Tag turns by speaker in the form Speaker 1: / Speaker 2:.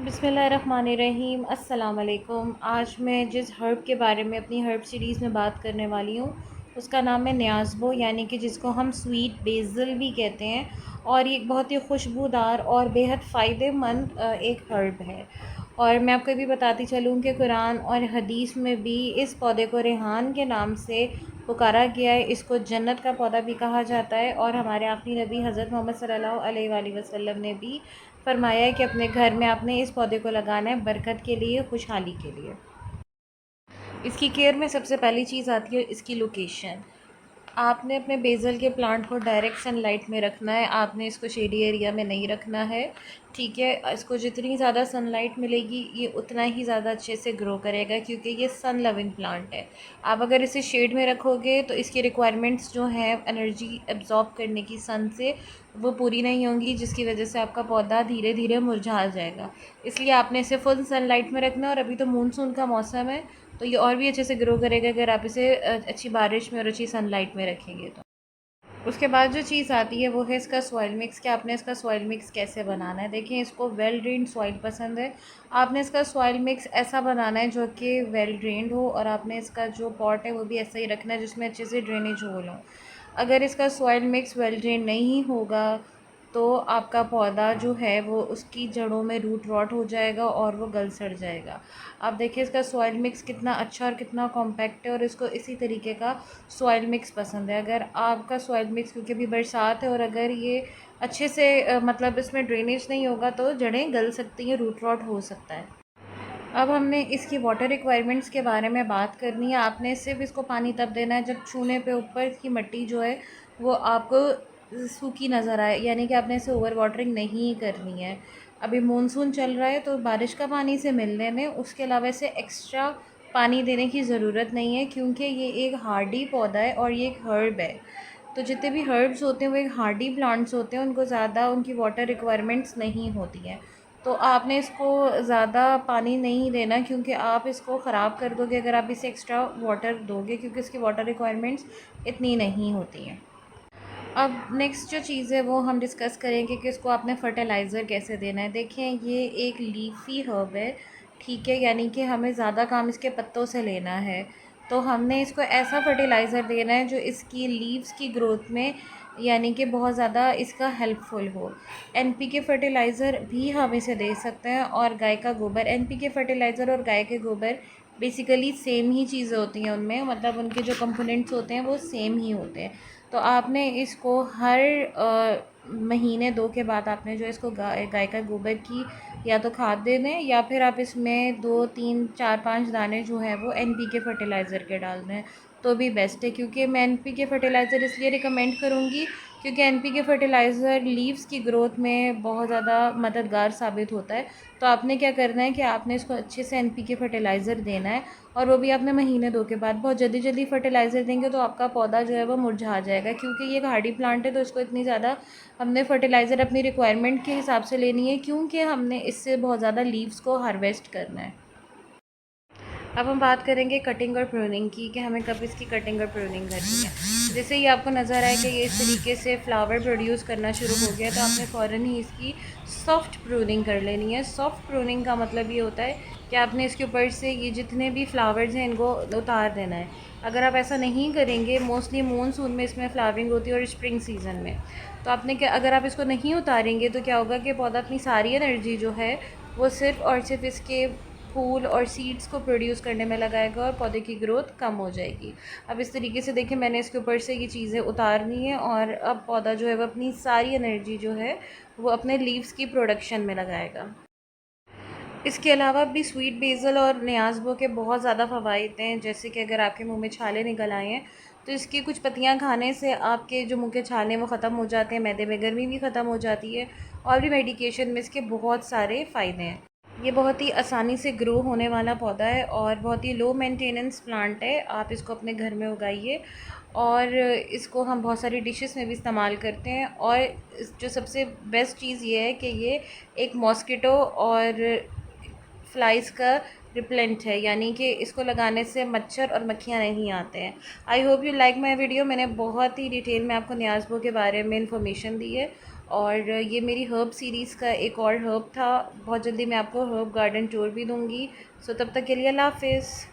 Speaker 1: बिस्मिल्लाहिर्रहमानिर्रहीम। अस्सलाम वालेकुम। आज मैं जिस हर्ब के बारे में अपनी हर्ब सीरीज़ में बात करने वाली हूँ उसका नाम है न्याज़बो, यानी कि जिसको हम स्वीट बेज़ल भी कहते हैं। और ये एक बहुत ही खुशबूदार और बेहद फ़ायदेमंद एक हर्ब है। और मैं आपको ये भी बताती चलूँ कि कुरान और हदीस में भी इस पौधे को रेहान के नाम से पुकारा गया है। इसको जन्नत का पौधा भी कहा जाता है। और हमारे आखिरी नबी हज़रत मोहम्मद सल्लल्लाहु अलैहि वसल्लम ने भी फरमाया है कि अपने घर में आपने इस पौधे को लगाना है बरकत के लिए, खुशहाली के लिए। इसकी केयर में सबसे पहली चीज़ आती है इसकी लोकेशन। आपने अपने बेज़ल के प्लांट को डायरेक्ट सनलाइट में रखना है, आपने इसको शेडी एरिया में नहीं रखना है। ठीक है, इसको जितनी ज़्यादा सनलाइट मिलेगी ये उतना ही ज़्यादा अच्छे से ग्रो करेगा, क्योंकि ये सन लविंग प्लांट है। आप अगर इसे शेड में रखोगे तो इसकी रिक्वायरमेंट्स जो हैं एनर्जी एब्जॉर्ब करने की सन से, वो पूरी नहीं होंगी, जिसकी वजह से आपका पौधा धीरे धीरे मुरझा जाएगा। इसलिए आपने इसे फुल सनलाइट में रखना है। और अभी तो मानसून का मौसम है, तो ये और भी अच्छे से ग्रो करेगा अगर आप इसे अच्छी बारिश में और अच्छी सनलाइट में रखेंगे तो। उसके बाद जो चीज़ आती है वो है इसका सॉइल मिक्स, कि आपने इसका सॉइल मिक्स कैसे बनाना है। देखिए, इसको वेल ड्रेन्ड सॉइल पसंद है। आपने इसका सॉइल मिक्स ऐसा बनाना है जो कि वेल ड्रेन्ड हो, और आपने इसका जो पॉट है वो भी ऐसा ही रखना है जिसमें अच्छे से ड्रेनेज होल हो। अगर इसका सॉइल मिक्स वेल ड्रेन नहीं होगा तो आपका पौधा जो है वो उसकी जड़ों में रूट रॉट हो जाएगा और वो गल सड़ जाएगा। आप देखिए इसका सॉइल मिक्स कितना अच्छा और कितना कॉम्पैक्ट है, और इसको इसी तरीके का सॉइल मिक्स पसंद है। अगर आपका सॉइल मिक्स, क्योंकि अभी बरसात है और अगर ये अच्छे से मतलब इसमें ड्रेनेज नहीं होगा तो जड़ें गल सकती हैं, रूट रॉट हो सकता है। अब हमने इसकी वाटर रिक्वायरमेंट्स के बारे में बात करनी है। आपने सिर्फ इसको पानी तब देना है जब छूने पे ऊपर की मिट्टी जो है वो आपको सूखी नज़र आए, यानी कि आपने इसे ओवर वाटरिंग नहीं करनी है। अभी मानसून चल रहा है तो बारिश का पानी इसे मिलने दें, उसके अलावा इसे एक्स्ट्रा पानी देने की ज़रूरत नहीं है, क्योंकि ये एक हार्डी पौधा है और ये एक हर्ब है। तो जितने भी हर्ब्स होते हैं वो एक हार्डी प्लांट्स होते हैं, उनको ज़्यादा उनकी वाटर रिक्वायरमेंट्स नहीं होती हैं। तो आपने इसको ज़्यादा पानी नहीं देना, क्योंकि आप इसको ख़राब कर दोगे अगर आप इसे एक्स्ट्रा वाटर दोगे, क्योंकि इसकी वाटर रिक्वायरमेंट्स इतनी नहीं होती हैं। अब नेक्स्ट जो चीज़ है वो हम डिस्कस करेंगे कि इसको आपने फर्टिलाइज़र कैसे देना है। देखें, ये एक लीफ़ी हर्ब है, ठीक है, यानी कि हमें ज़्यादा काम इसके पत्तों से लेना है। तो हमने इसको ऐसा फर्टिलाइज़र देना है जो इसकी लीव्स की ग्रोथ में, यानी कि बहुत ज़्यादा इसका हेल्पफुल हो। एनपीके फर्टिलाइज़र भी हम इसे दे सकते हैं, और गाय का गोबर। एनपीके फर्टिलाइज़र और गाय के गोबर बेसिकली सेम ही चीज़ें होती हैं उनमें, मतलब उनके जो कंपोनेंट्स होते हैं वो सेम ही होते हैं। तो आपने इसको हर महीने 2 के बाद आपने जो इसको गाय का गोबर की या तो खाद दे दें, या फिर आप इसमें 2 3 4 5 दाने जो हैं वो एनपीके फर्टिलाइज़र के डाल दें तो भी बेस्ट है। क्योंकि मैं एनपीके फर्टिलाइज़र इसलिए रिकमेंड करूँगी क्योंकि एनपीके फर्टिलाइज़र लीव्स की ग्रोथ में बहुत ज़्यादा मददगार साबित होता है। तो आपने क्या करना है कि आपने इसको अच्छे से एनपीके फर्टिलाइज़र देना है, और वो भी आपने महीने 2 के बाद। बहुत जल्दी जल्दी फर्टिलाइज़र देंगे तो आपका पौधा जो है वो मुरझा जाएगा, क्योंकि ये एक हार्डी प्लांट है, तो इसको इतनी ज़्यादा हमने फर्टिलाइज़र अपनी रिक्वायरमेंट के हिसाब से लेनी है, क्योंकि हमने इससे बहुत ज़्यादा लीव्स को हार्वेस्ट करना है। अब हम बात करेंगे कटिंग और प्रूनिंग की, कि हमें कब इसकी कटिंग और प्रूनिंग करनी है। जैसे ही आपको नज़र आए कि ये इस तरीके से फ्लावर प्रोड्यूस करना शुरू हो गया, तो आपने फ़ौरन ही इसकी सॉफ्ट प्रूनिंग कर लेनी है। सॉफ्ट प्रूनिंग का मतलब ये होता है कि आपने इसके ऊपर से ये जितने भी फ्लावर्स हैं इनको उतार देना है। अगर आप ऐसा नहीं करेंगे, मोस्टली मानसून में इसमें फ्लावरिंग होती है और स्प्रिंग सीज़न में, तो आपने क्या, अगर आप इसको नहीं उतारेंगे तो क्या होगा कि पौधा अपनी सारी एनर्जी जो है वो सिर्फ़ और सिर्फ इसके फूल और सीड्स को प्रोड्यूस करने में लगाएगा, और पौधे की ग्रोथ कम हो जाएगी। अब इस तरीके से देखिए, मैंने इसके ऊपर से ये चीज़ें उतारनी है, और अब पौधा जो है वो अपनी सारी एनर्जी जो है वो अपने लीव्स की प्रोडक्शन में लगाएगा। इसके अलावा भी स्वीट बेज़ल और न्याज़बो के बहुत ज़्यादा फ़वाइद हैं। जैसे कि अगर आपके मुंह में छाले निकल आए हैं तो इसकी कुछ पत्तियां खाने से आपके जो मुंह के छाले हैं वो ख़त्म हो जाते हैं, मैदे में गर्मी भी ख़त्म हो जाती है, और भी मेडिकेशन में इसके बहुत सारे फ़ायदे हैं। ये बहुत ही आसानी से ग्रो होने वाला पौधा है और बहुत ही लो मेंटेनेंस प्लांट है। आप इसको अपने घर में उगाइए, और इसको हम बहुत सारी डिशेस में भी इस्तेमाल करते हैं। और जो सबसे बेस्ट चीज़ ये है कि ये एक मॉस्किटो और फ्लाइज़ का रिपेलेंट है, यानी कि इसको लगाने से मच्छर और मक्खियाँ नहीं आते हैं। I hope you like my video. मैंने बहुत ही डिटेल में आपको न्याज़बो के बारे में इंफॉर्मेशन दी है, और ये मेरी हर्ब सीरीज़ का एक और हर्ब था। बहुत जल्दी मैं आपको हर्ब गार्डन टूर भी दूँगी। सो तब तक के लिए अल्लाह हाफ़िज़।